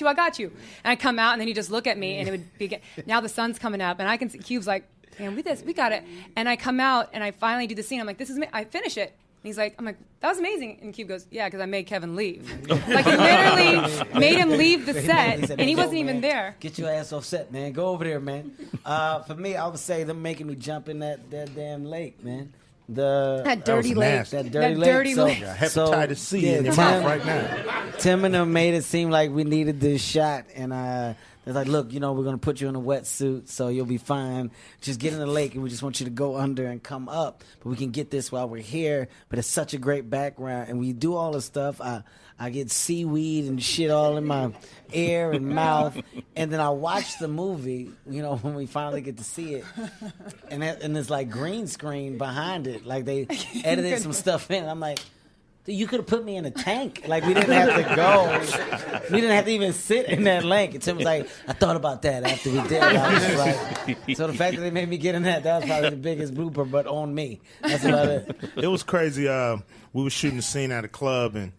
I got you. And I come out, and then he'd just look at me, and it would be, now the sun's coming up, and I can see, Cube's like, damn, we got it. And I come out, and I finally do the scene. I'm like, this is me. I finish it. And he's like, I'm like, that was amazing. And Cube goes, yeah, because I made Kevin leave. Like, he literally made him leave the set, and he wasn't even there. Get your ass off set, man. Go over there, man. For me, I would say them making me jump in that damn lake, man. That dirty lake. That dirty lake. Hepatitis C in your mouth right now. Tim and them made it seem like we needed this shot, and they're like, look, we're going to put you in a wetsuit, so you'll be fine. Just get in the lake, and we just want you to go under and come up. But we can get this while we're here. But it's such a great background. And we do all this stuff. I get seaweed and shit all in my ear and mouth. And then I watch the movie, when we finally get to see it. And there's like green screen behind it. Like they edited some stuff in. I'm like, you could have put me in a tank. Like, we didn't have to go. We didn't have to even sit in that lake. And Tim was like, I thought about that after we did it. I was like, so the fact that they made me get in that was probably the biggest blooper, but on me. That's about it. It was crazy. We were shooting a scene at a club, and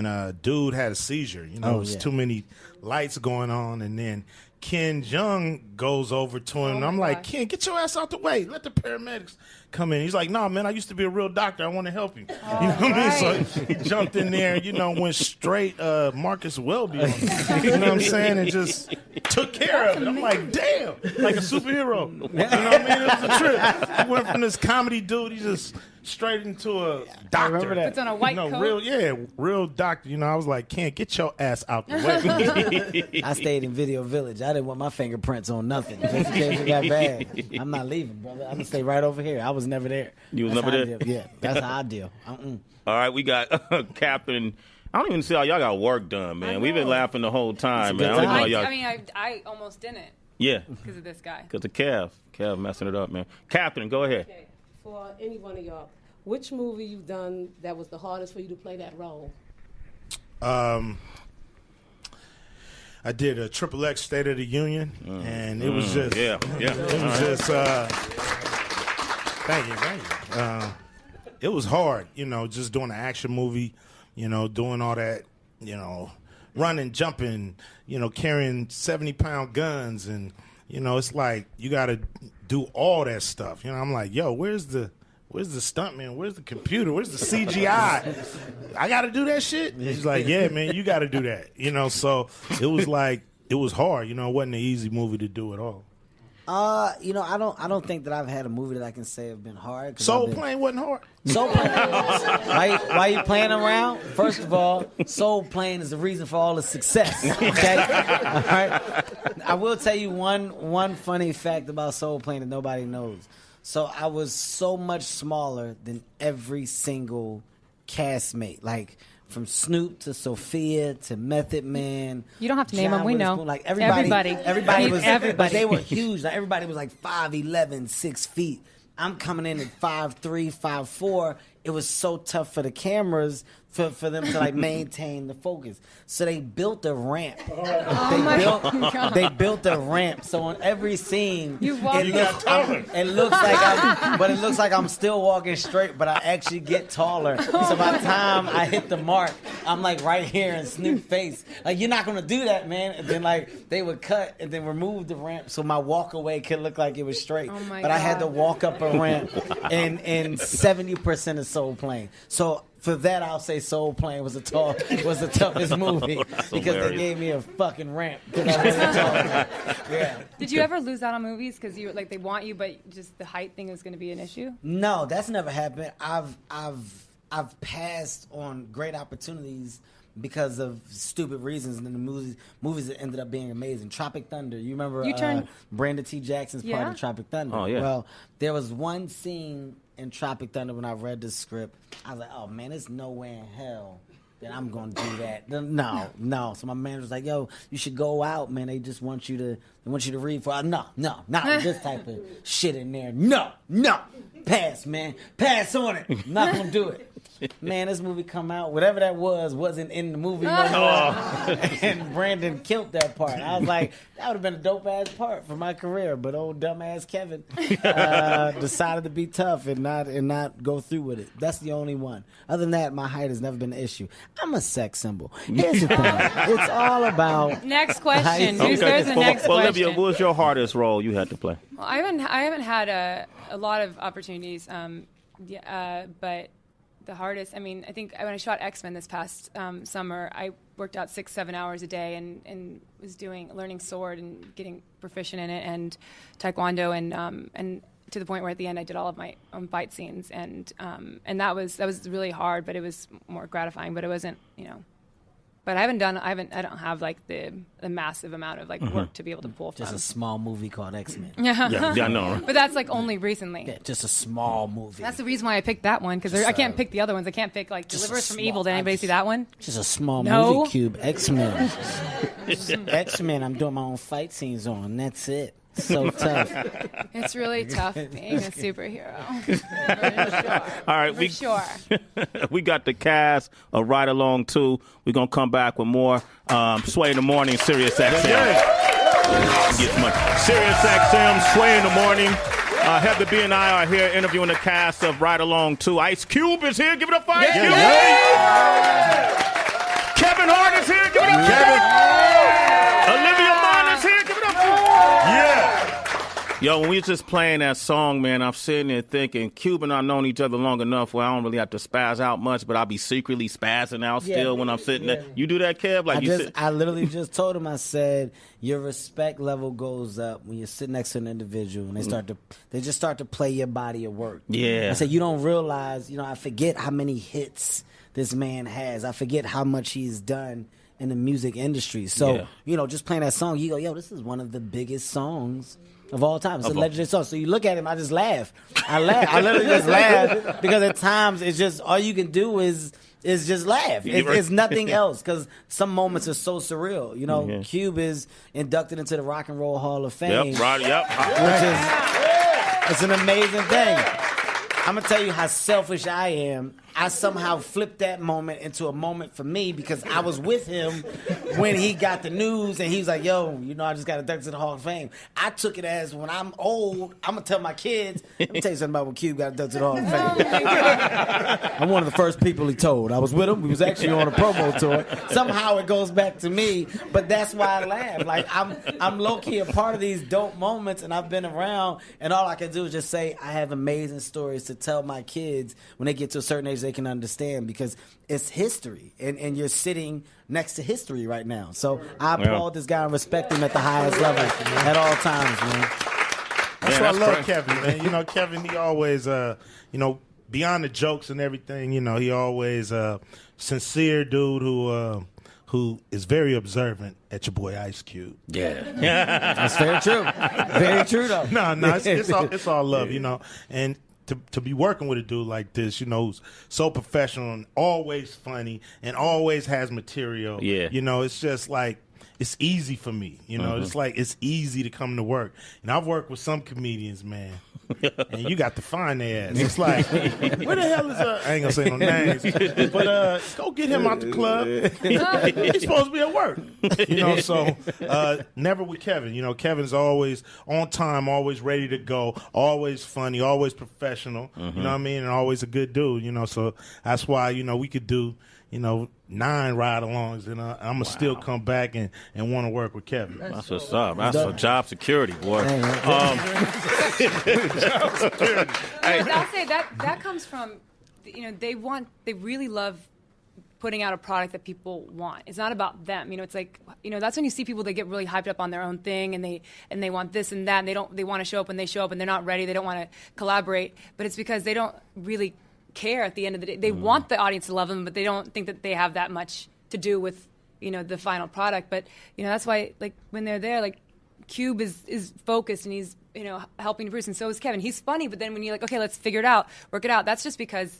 a dude had a seizure. It was too many lights going on, and then Ken Jeong goes over to him, and I'm like, Ken, get your ass out the way. Let the paramedics come in. He's like, no, man, I used to be a real doctor. I want to help you. You know what I mean? So he jumped in there and, went straight Marcus Welby on him. You know what I'm saying? And just took care of it. I'm like, damn, like a superhero. You know what I mean? It was a trip. He went from this comedy dude, he just straight into a doctor. I remember that. Puts on a white coat. Real doctor. I was like, can't get your ass out the way. I stayed in Video Village. I didn't want my fingerprints on nothing. Just in case it got bad. I'm not leaving, brother. I'm going to stay right over here. I was never there. You was never there? Yeah, that's how I deal. All right, we got Captain. I don't even see how y'all got work done, man. We've been laughing the whole time, man. I almost didn't. Yeah. Because of this guy. Because of Kev messing it up, man. Captain, go ahead. Okay. For any one of y'all, which movie you've done that was the hardest for you to play that role? I did a XXX State of the Union, and it was just It was just thank you. It was hard, just doing an action movie, doing all that, running, jumping, carrying 70-pound guns, and it's like you got to do all that stuff. I'm like, yo, where's the stuntman? Where's the computer? Where's the CGI? I got to do that shit? He's like, yeah, man, you got to do that. So it was like, it was hard. It wasn't an easy movie to do at all. I don't think that I've had a movie that I can say have been hard. Soul Plane wasn't hard. Soul Plane. Why you playing around? First of all, Soul Plane is the reason for all the success. Okay, all right. I will tell you one funny fact about Soul Plane that nobody knows. So I was so much smaller than every single castmate. Like, from Snoop to Sophia to Method Man. You don't have to name them. We know. Like everybody was. Everybody. But they were huge. Like, everybody was like 5'11", 6 feet. I'm coming in at 5'3", 5'4". It was so tough for the cameras for them to like maintain the focus. So they built a ramp. They built a ramp. So on every scene, it looks like I'm still walking straight, but I actually get taller. So by the time I hit the mark, I'm like right here in Snoop's face. Like, you're not gonna do that, man. And then like they would cut and then remove the ramp so my walk away could look like it was straight. But I had to walk up a ramp in 70% of Soul Plane. So for that, I'll say Soul Plane was the toughest movie because they gave me a fucking ramp. Yeah. Did you ever lose out on movies because you they want you, but just the height thing was going to be an issue? No, that's never happened. I've passed on great opportunities because of stupid reasons, and then the movies that ended up being amazing. Tropic Thunder. You remember Brandon T. Jackson's part of Tropic Thunder? Oh, yeah. Well, there was one scene in Tropic Thunder when I read the script. I was like, oh, man, there's no way in hell that I'm going to do that. No. So my manager was like, yo, you should go out, man. They just want you to read for No, this type of shit in there. No. Pass, man. Pass on it. I'm not going to do it. man, this movie come out, whatever that wasn't in the movie no more. And Brandon killed that part. I was like, that would have been a dope-ass part for my career. But old dumbass Kevin decided to be tough and not go through with it. That's the only one. Other than that, my height has never been an issue. I'm a sex symbol. Here's the thing. It's all about... Next question. Okay. There's the next well, question. Olivia, what was your hardest role you had to play? Well, I haven't had a lot of opportunities, but the hardest, I mean, I think when I shot X-Men this past summer, I worked out 6-7 hours a day and was learning sword and getting proficient in it, and taekwondo, and to the point where at the end I did all of my own fight scenes, and that was really hard, but it was more gratifying. But it wasn't, But I don't have like the massive amount of like work to be able to pull from. Just a small movie called X-Men. Yeah, I know. Right? But that's like only recently. Yeah, just a small movie. That's the reason why I picked that one, because I can't pick the other ones. I can't pick like Deliver Us from Evil. Did anybody see that one? Just a small No. movie cube. X-Men. X-Men. I'm doing my own fight scenes on. That's it. So tough. It's really tough being a superhero. All right, we got the cast of Ride Along 2. We're going to come back with more Sway in the Morning, Sirius XM. Sirius XM, Sway in the Morning. Heather B and I are here interviewing the cast of Ride Along 2. Ice Cube is here. Give it up for Ice Cube. Kevin Hart is here. Give it up for Kevin. Olivia Munn is here. Give it up for Yo, when we was just playing that song, man, I'm sitting there thinking, Cube and I known each other long enough where I don't really have to spaz out much, but I'll be secretly spazzing out still when I'm sitting there. You do that, Kev? I literally just told him, I said, your respect level goes up when you sit next to an individual and they just start to play your body of work. Yeah. I said, you don't realize, I forget how many hits this man has. I forget how much he's done in the music industry. So, just playing that song, you go, yo, this is one of the biggest songs of all time. It's a legendary song. So you look at him, I just laugh. I literally just laugh because at times it's just all you can do is just laugh. It's nothing else because some moments are so surreal. Cube is inducted into the Rock and Roll Hall of Fame, which is it's an amazing thing. I'm gonna tell you how selfish I am. I somehow flipped that moment into a moment for me because I was with him when he got the news and he was like, yo, I just got inducted to the Hall of Fame. I took it as when I'm old, I'm going to tell my kids, let me tell you something about when Cube got inducted to the Hall of Fame. I'm one of the first people he told. I was with him. We was actually on a promo tour. Somehow it goes back to me, but that's why I laugh. Like, I'm low-key a part of these dope moments, and I've been around, and all I can do is just say I have amazing stories to tell my kids when they get to a certain age they can understand, because it's history, and you're sitting next to history right now. So I applaud this guy and respect him at the highest level at all times, man. That's why I love Kevin, man. Kevin, he always, beyond the jokes and everything, he always sincere dude who is very observant at your boy Ice Cube. Yeah. That's very true. Very true, though. No, it's all love, and to be working with a dude like this, who's so professional and always funny and always has material. Yeah. It's just like, it's easy for me. It's like, it's easy to come to work. And I've worked with some comedians, man. And you got to find their ass. It's like, where the hell is I ain't gonna say no names, but go get him out the club. He's supposed to be at work. So never with Kevin. Kevin's always on time, always ready to go, always funny, always professional. You know what I mean? And always a good dude. So that's why we could do 9 ride-alongs, and I'm going to still come back and want to work with Kevin. That's what's up. That's for job security, boy. I'll say that comes from, they really love putting out a product that people want. It's not about them. It's like, that's when you see people that get really hyped up on their own thing, and they want this and that, and they want to show up when they show up, and they're not ready. They don't want to collaborate, but it's because they don't really care at the end of the day. They want the audience to love them, but they don't think that they have that much to do with the final product. But that's why, like, when they're there, like, Cube is focused, and he's helping to produce, and so is Kevin. He's funny, but then when you're like, okay, let's figure it out, work it out, that's just because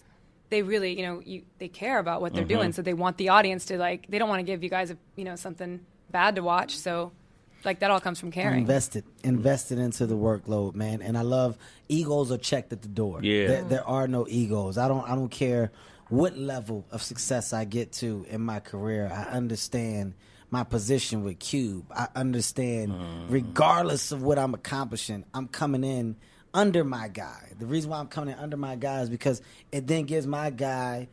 they really they care about what they're doing, so they want the audience to, like, they don't want to give you guys something bad to watch. So like, that all comes from caring. Invested into the workload, man. And I love egos are checked at the door. Yeah. There are no egos. I don't care what level of success I get to in my career. I understand my position with Cube. I understand regardless of what I'm accomplishing, I'm coming in under my guy. The reason why I'm coming in under my guy is because it then gives my guy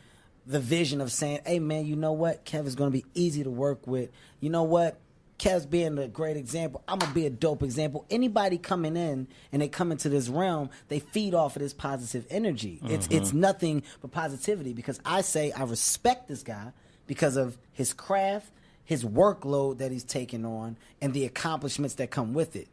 the vision of saying, hey, man, you know what? Kevin's going to be easy to work with. You know what? Kev's being a great example. I'm going to be a dope example. Anybody coming in and they come into this realm, they feed off of this positive energy. It's nothing but positivity because I say I respect this guy because of his craft, his workload that he's taking on, and the accomplishments that come with it.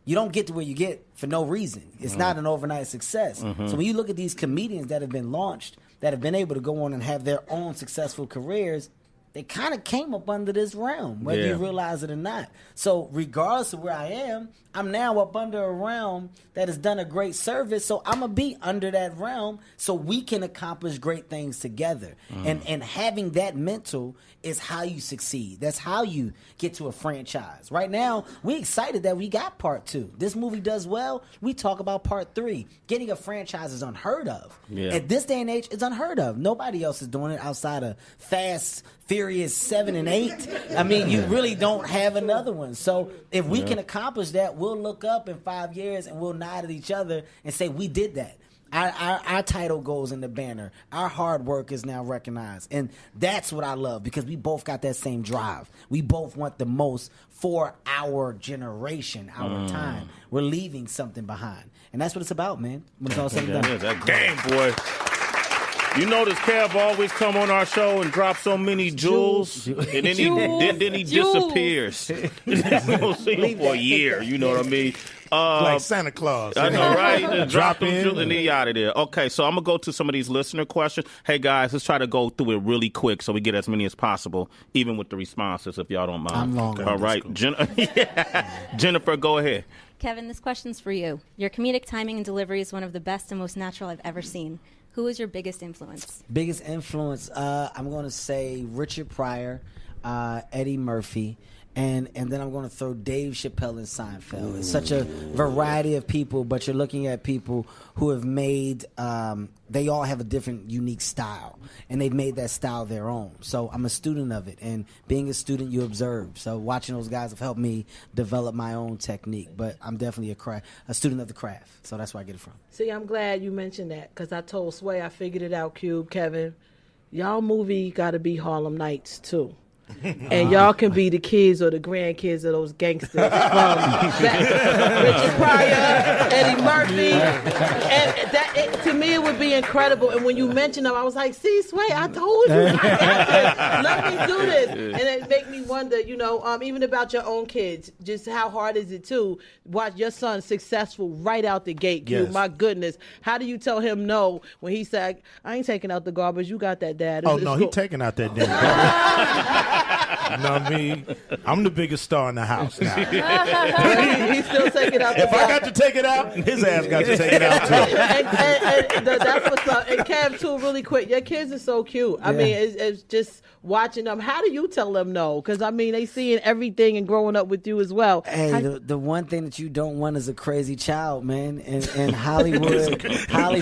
You don't get to where you get for no reason. It's not an overnight success. So when you look at these comedians that have been launched, that have been able to go on and have their own successful careers, they kind of came up under this realm, whether you realize it or not. So regardless of where I am, I'm now up under a realm that has done a great service, so I'm going to be under that realm so we can accomplish great things together. And having that mental is how you succeed. That's how you get to a franchise. Right now, we excited that we got part 2. This movie does well, we talk about part 3. Getting a franchise is unheard of. At this day and age, it's unheard of. Nobody else is doing it outside of Fast, Furious 7 and 8. I mean, you really don't have another one. So if we can accomplish that, we'll look up in 5 years and we'll nod at each other and say, we did that. Our title goes in the banner. Our hard work is now recognized. And that's what I love because we both got that same drive. We both want the most for our generation, our time. We're leaving something behind. And that's what it's about, man. When it's all said and done. That game, boy. You notice Kev always come on our show and drop so many jewels, and then he disappears. We don't see him for a year. You know what I mean? Like Santa Claus. I know, right? Drop them jewels and then he out of there. Okay, so I'm going to go to some of these listener questions. Hey, guys, let's try to go through it really quick so we get as many as possible, even with the responses, if y'all don't mind. I'm long. All right. Jennifer, go ahead. Kevin, this question's for you. Your comedic timing and delivery is one of the best and most natural I've ever seen. Who is your biggest influence? Biggest influence, I'm going to say Richard Pryor, Eddie Murphy, and then I'm going to throw Dave Chappelle and Seinfeld. It's such a variety of people, but you're looking at people who have made, they all have a different, unique style, and they've made that style their own. So I'm a student of it, and being a student, you observe. So watching those guys have helped me develop my own technique, but I'm definitely a student of the craft, so that's where I get it from. See, I'm glad you mentioned that because I told Sway I figured it out, Cube, Kevin. Y'all movie got to be Harlem Nights, too. And y'all can be the kids or the grandkids of those gangsters from Richard Pryor, Eddie Murphy, and that to me it would be incredible. And when you mentioned them, I was like, "See, Sway, I told you, I got this. Let me do this." And it make me wonder, you know, even about your own kids, just how hard is it to watch your son successful right out the gate? Yes. My goodness, how do you tell him no when he said, "I ain't taking out the garbage. You got that, Dad." Oh no, he taking out that damn garbage. You know what I mean? I'm the biggest star in the house now. He's still taking out the If I got to take it out, his ass got to take it out too. and that's what's up. And Kev, too, really quick, your kids are so cute. I mean, it's just watching them. How do you tell them no? Because, I mean, they seeing everything and growing up with you as well. Hey, the one thing that you don't want is a crazy child, man. And Hollywood.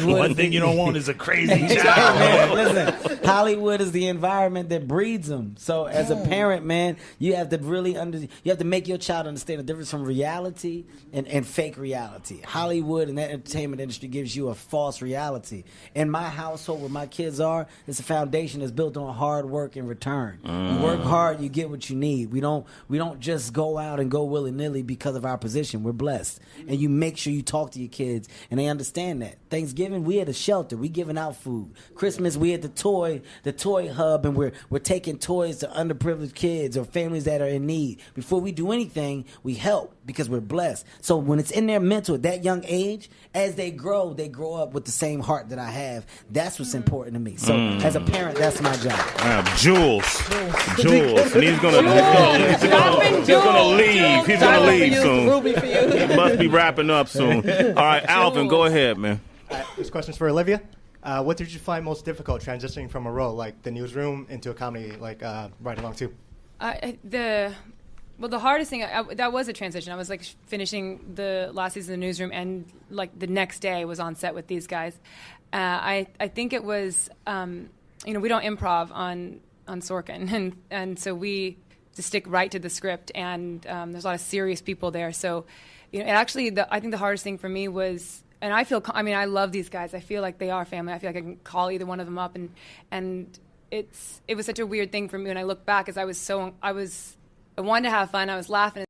One thing you don't want is a crazy child. Man, listen, Hollywood is the environment that breeds them. So as a parent, man, you have to really you have to make your child understand the difference from reality and fake reality. Hollywood and that entertainment industry gives you a false reality. In my household, where my kids are, it's a foundation that's built on hard work and return. You work hard, you get what you need. We don't just go out and go willy-nilly because of our position. We're blessed. And you make sure you talk to your kids and they understand that. Thanksgiving, we at a shelter. We giving out food. Christmas, we at the toy hub, and we're taking toys to underprivileged kids or families that are in need. Before we do anything, we help because we're blessed. So when it's in their mental at that young age, as they grow up with the same heart that I have. That's what's important to me. So as a parent, that's my job. Jules. And he's gonna leave. He's gonna leave soon. Ruby for you. He must be wrapping up soon. All right, Alvin, go ahead, man. This question's for Olivia. What did you find most difficult transitioning from a role like the newsroom into a comedy like Ride Along 2? The hardest thing, that was a transition. I was like finishing the last season of the newsroom, and like the next day was on set with these guys. I think it was we don't improv on Sorkin, and so we just stick right to the script, and there's a lot of serious people there. So, it actually, I think the hardest thing for me was, and I love these guys. I feel like they are family. I feel like I can call either one of them up, and it was such a weird thing for me when I look back, as I wanted to have fun. I was laughing.